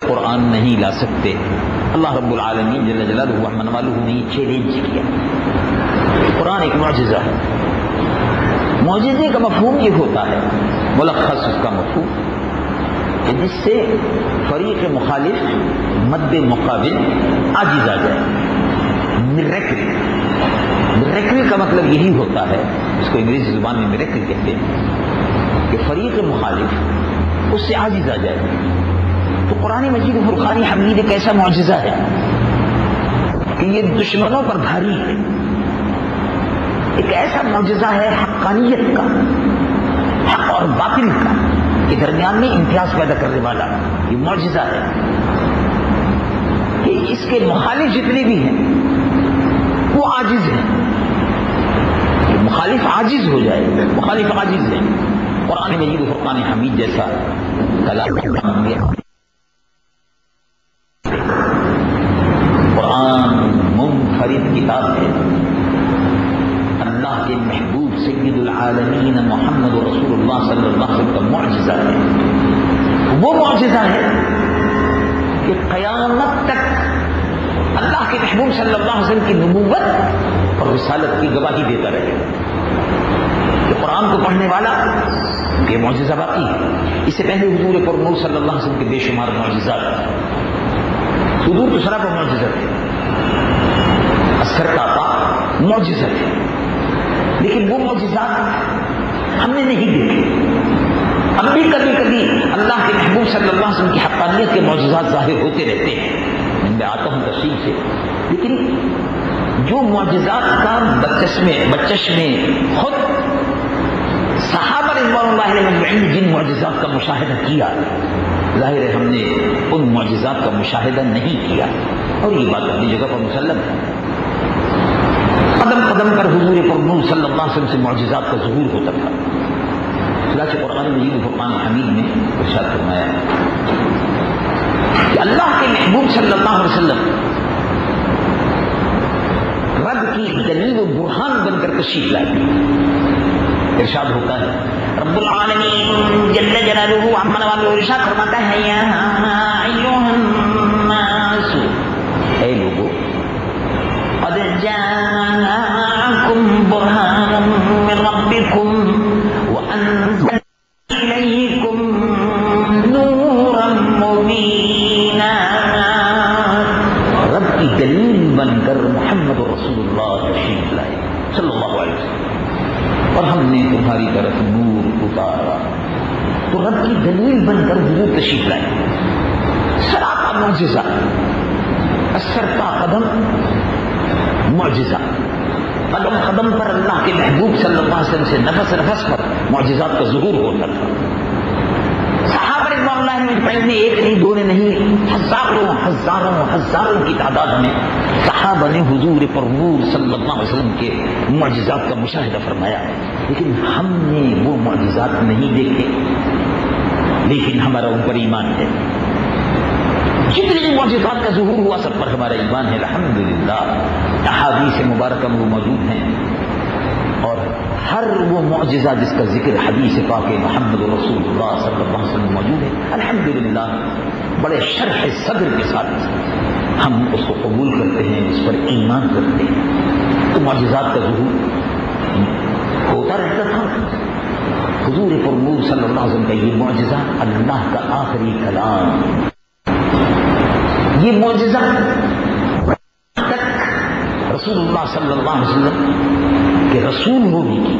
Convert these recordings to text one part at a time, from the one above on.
قرآن نہیں لا سکتے. اللہ رب العالمین جل جلالہ عما نوالہ نے یہ چیلنج کیا. قرآن ایک معجزہ ہے. معجزے کا مفہوم یہ ہوتا ہے، ملخص اس کا مفہوم، کہ جس سے فریق مخالف مد مقابل عاجز آ جائے. میریکل، میریکل کا مطلب یہی ہوتا ہے، اس کو انگریزی زبان میں میریکل کہتے ہیں، کہ فریق مخالف اس سے عاجز آ جائے. تو قرآن مجید فرقان حمید ایک ایسا معجزہ ہے کہ یہ دشمنوں پر بھاری ہے. ایک ایسا معجزہ ہے حقانیت کا، حق اور باطل کا، کے درمیان میں امتیاز پیدا کرنے والا یہ معجزہ ہے کہ اس کے مخالف جتنے بھی ہیں وہ عاجز ہیں. مخالف عاجز ہو جائے، مخالف عاجز ہے. قرآن مجید و فرقان حمید جیسا کلام، قرآن منفرد کتاب ہے. اللہ کے محبوب سید العالمین محمد رسول اللہ صلی اللہ علیہ وسلم کا معجزہ ہے. وہ معجزہ ہے کہ قیامت تک اللہ کے محبوب صلی اللہ علیہ وسلم کی نبوت اور رسالت کی گواہی دیتا رہے. کہ قرآن کو پڑھنے والا یہ معجزہ باقی ہے. اس سے پہلے حضور پر نور صلی اللہ علیہ وسلم کے بے شمار معجزات، حضور تو سراپا معجزہ تھے، اثر کا معجزہ تھے، لیکن وہ معجزات ہم نے نہیں دیکھے. اب بھی کبھی کبھی اللہ کے محبوب صلی اللہ علیہ وسلم کی حقانیت کے معجزات ظاہر ہوتے رہتے ہیں. میں آتا ہوں تفصیل سے، لیکن جو معجزات کا بچشمے خود صحابہ رضوان اللہ علیہ مجمعین جن معجزات کا مشاہدہ کیا، ظاہر ہے ہم نے ان معجزات کا مشاہدہ نہیں کیا، اور یہ بات اپنی جگہ پر مسلم ہے. قدم قدم پر حضور پر نور صلی اللہ علیہ وسلم سے معجزات کا ظہور ہوتا تھا. چنانچہ قرآن مجید فرقان حمید میں ارشاد فرمایا کہ اللہ کے محبوب صلی اللہ علیہ وسلم رب کی دلیل و برہان بن کر تشریف لائے. ارشاد ہوتا ہے رب العالمین جل جلالہ عما نوالہ ارشاد فرماتا ہے یا ایھا الناس، اے لوگو، قد جاءکم برہان من ربکم وانزلنا الیکم نورا مبینا. رب کی دلیل بن کر محمد رسول اللہ تشریف لائے صلی اللہ علیہ وسلم، اور ہم نے تمہاری طرف نور اتارا. تو رب کی دلیل بن کر حضور تشریف لائے. سراپا معجزہ، اثر کا قدم معجزہ. قدم قدم پر اللہ کے محبوب صلی اللہ علیہ وسلم سے نفس نفس پر معجزات کا ظہور ہوتا تھا. صحابہ رضوان اللہ علیہم مجمعین نے ایک نہیں، دو نے نہیں، ہزاروں کی تعداد میں صحابہ نے حضور پر نور صلی اللہ علیہ وسلم کے معجزات کا مشاہدہ فرمایا. لیکن ہم نے وہ معجزات نہیں دیکھے، لیکن ہمارا ان پر ایمان ہے. جتنے بھی معجزات کا ظہور ہوا سب پر ہمارا ایمان ہے الحمدللہ. احادیث مبارکہ میں وہ موجود ہیں، اور ہر وہ معجزہ جس کا ذکر حدیث پاک محمد رسول اللہ صلی اللہ علیہ وسلم موجود ہے، الحمدللہ بڑے شرح صدر کے ساتھ ہم اس کو قبول کرتے ہیں، اس پر ایمان کرتے ہیں. تو معجزات کا ظہور ہوتا رہتا تھا. حضور پر نور صلی اللہ علیہ وسلم کا یہ معجزہ، اللہ کا آخری کلام، یہ معجزہ تک رسول اللہ صلی اللہ علیہ وسلم کے رسول ہونے کی،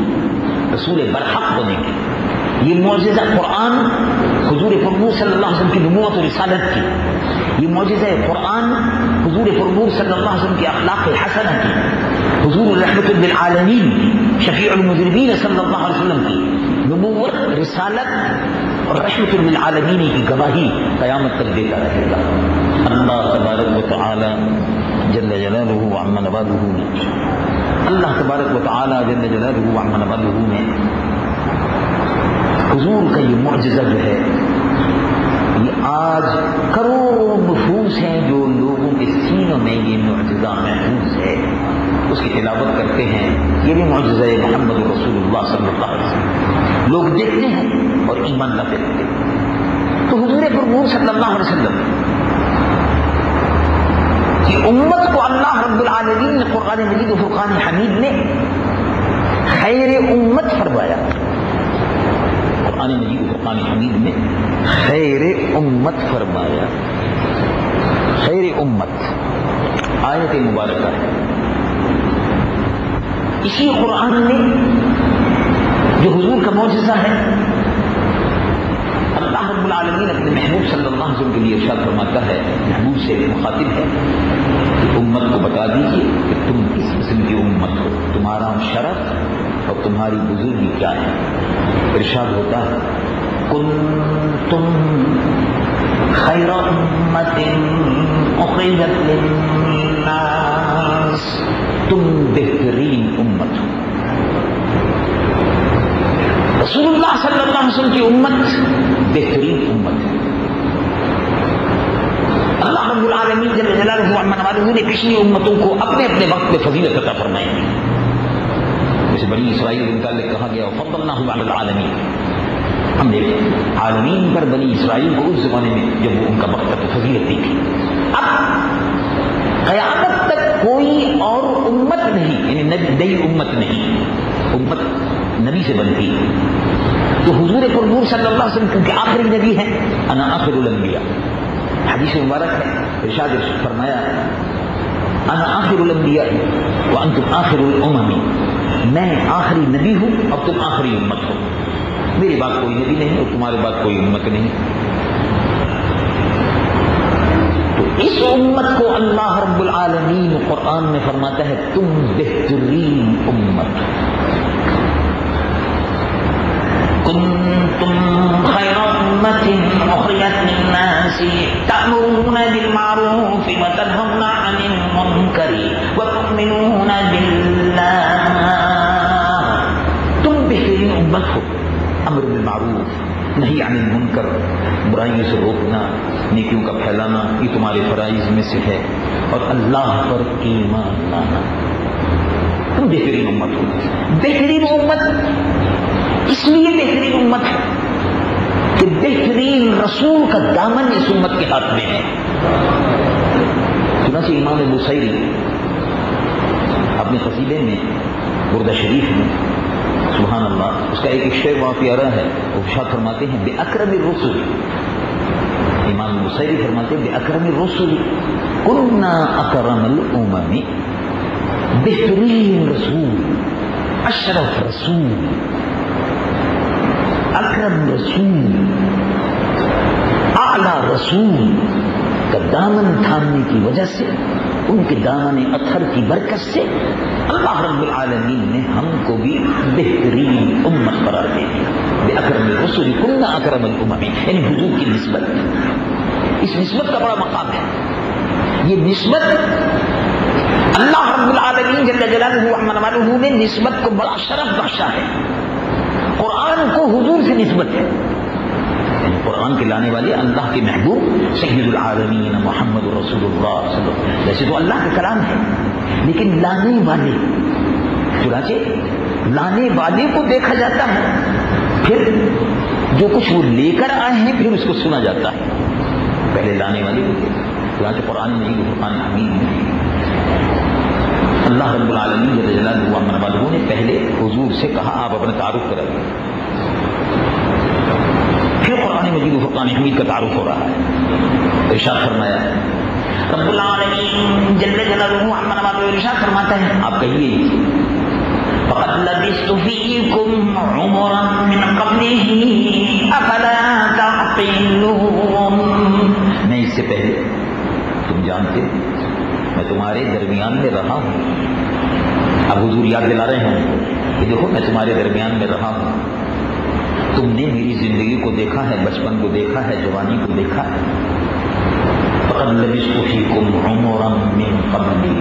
رسول برحق ہونے کی، یہ معجزہ قرآن حضور پر نور صلی اللہ علیہ وسلم کی نبوت و رسالت کی، یہ معجزہ قرآن حضور پر نور صلی اللہ علیہ وسلم کی اخلاق حسنہ کی، حضور رحمت للعالمین کی، شفیع المذنبین صلی اللہ علیہ وسلم کی نبوت، رسالت اور رحمت للعالمین کی گواہی قیامت تک دیتا رہے گا. اللہ تبارک و تعالی جل جلالہ عما نوالہ، اللہ تبارک و تعالی جل جلالہ عما نوالہ نے حضور کا یہ معجزہ جو ہے، یہ آج کروڑوں نفوس ہیں جو لوگوں کے سینوں میں یہ معجزہ محفوظ ہے، اس کی تلاوت کرتے ہیں. یہ بھی معجزہ محمد رسول اللہ صلی اللہ علیہ وسلم لوگ دیکھتے ہیں اور ایمان لاتے رہتے ہیں. تو حضور پر نور صلی اللہ علیہ وسلم کہ امت کو اللہ رب العالمین نے قرآن مجید و فرقان حمید میں خیر امت فرمایا. قرآن مجید و فرقان حمید میں خیر امت فرمایا. خیر امت آیت مبارکہ ہے. اسی قرآن میں جو حضور کا معجزہ ہے، اللہ رب العالمین اپنے محبوب صلی اللہ علیہ وسلم کے لیے ارشاد فرماتا ہے، محبوب سے مخاطب ہے کہ امت کو بتا دیجیے کہ تم کس قسم کی امت ہو، تمہارا شرف اور تمہاری بزرگی کیا ہے. ارشاد ہوتا ہے کنتم خیر امت اخرجت للناس، تم بہترین امت ہو. رسول اللہ صلی اللہ علیہ وسلم کی امت بہترین امت ہے. اللہ رب العالمین جل جلالہ عما نوالہ نے پچھلی امتوں کو اپنے اپنے وقت میں فضیلت عطا فرمائی. جیسے بنی اسرائیل کے متعلق کہا گیا فضلناہم علی العالمین، ہم نے عالمین پر بنی اسرائیل کو اس زمانے میں جب وہ ان کا وقت تک فضیلت دی تھی. اب قیامت تک کوئی اور امت نہیں، یعنی نئی امت نہیں، امت نبی سے بنتی. تو حضور پرنور صلی اللہ علیہ وسلم کیونکہ آخری نبی ہے، انا آخر الانبیاء، حدیث مبارک ہے، ارشاد فرمایا انا آخر الانبیاء وانتم آخر الامم، میں آخری نبی ہوں اور تم آخری امت ہو. میرے بعد کوئی نبی نہیں اور تمہارے بعد کوئی امت نہیں. تو اس امت کو اللہ رب العالمین قرآن میں فرماتا ہے تم بہترین امت. کنتم خیر امت اخرجت للناس تأمرون بالمعروف وتنهون عن المنکر وتؤمنون باللہ. تم بہترین امت ہو. امر بالمعروف، نہی عن المنکر، برائیوں سے روکنا، نیکیوں کا پھیلانا، یہ تمہارے فرائض میں سے ہے، اور اللہ پر ایمان لانا. تم بہترین امت ہو. بہترین امت اس لیے بہترین امت ہے کہ بہترین رسول کا دامن اس امت کے ہاتھ میں ہے. چنانچہ امام بصیری اپنے قصیدے میں بردہ شریف میں سبحان اللہ اس کا ایک شعر وہاں پیارا ہے، وہ ارشاد فرماتے ہیں بأکرم الرسل، امام بصیری فرماتے ہیں بأکرم الرسل کنا اکرم الامم، بہترین رسول، اشرف رسول، اکرم رسول، اعلی رسول کا دامن تھامنے کی وجہ سے، ان کے دامن اطہر کی برکت سے اللہ رب العالمین نے ہم کو بھی بہترین امت قرار دے دیا. بأکرم الرسل کنا اکرم الامم، یعنی حضور کی نسبت. اس نسبت کا بڑا مقام ہے. یہ نسبت اللہ رب العالمین جل جلالہ عما نوالہ نے نسبت کو بڑا شرف بخشا ہے. قرآن کو حضور سے نسبت ہے، یعنی قرآن کے لانے والے اللہ کے محبوب سید العالمین محمد رسول اللہ صلی اللہ علیہ وسلم. ویسے تو اللہ کا کلام ہے لیکن لانے والے، چنانچہ لانے والے کو دیکھا جاتا ہے، پھر جو کچھ وہ لے کر آئے ہیں پھر اس کو سنا جاتا ہے. پہلے لانے والے کو دیکھا. چنانچہ قرآن مجید و فرقان حمید میں اللہ رب العالمین جل جلالہ عما نوالہ نے پہلے حضور سے کہا آپ اپنا تعارف کرائیے. پھر قرآن مجید و فرقان حمید کا تعارف ہو رہا ہے. ارشاد فرمایا رب العالمین جل جلالہ عما نوالہ ارشاد فرماتا ہے آپ کہیے فقد لبثت فیکم عمرا من قبلہ افلا تعقلون. میں اس سے پہلے تم جانتے میں تمہارے درمیان میں رہا ہوں. اب حضور یاد دلا رہے ہیں کہ دیکھو میں تمہارے درمیان میں رہا ہوں، تم نے میری زندگی کو دیکھا ہے، بچپن کو دیکھا ہے، جوانی کو دیکھا ہے. فقد لبثت فیکم عمرا من قبلی،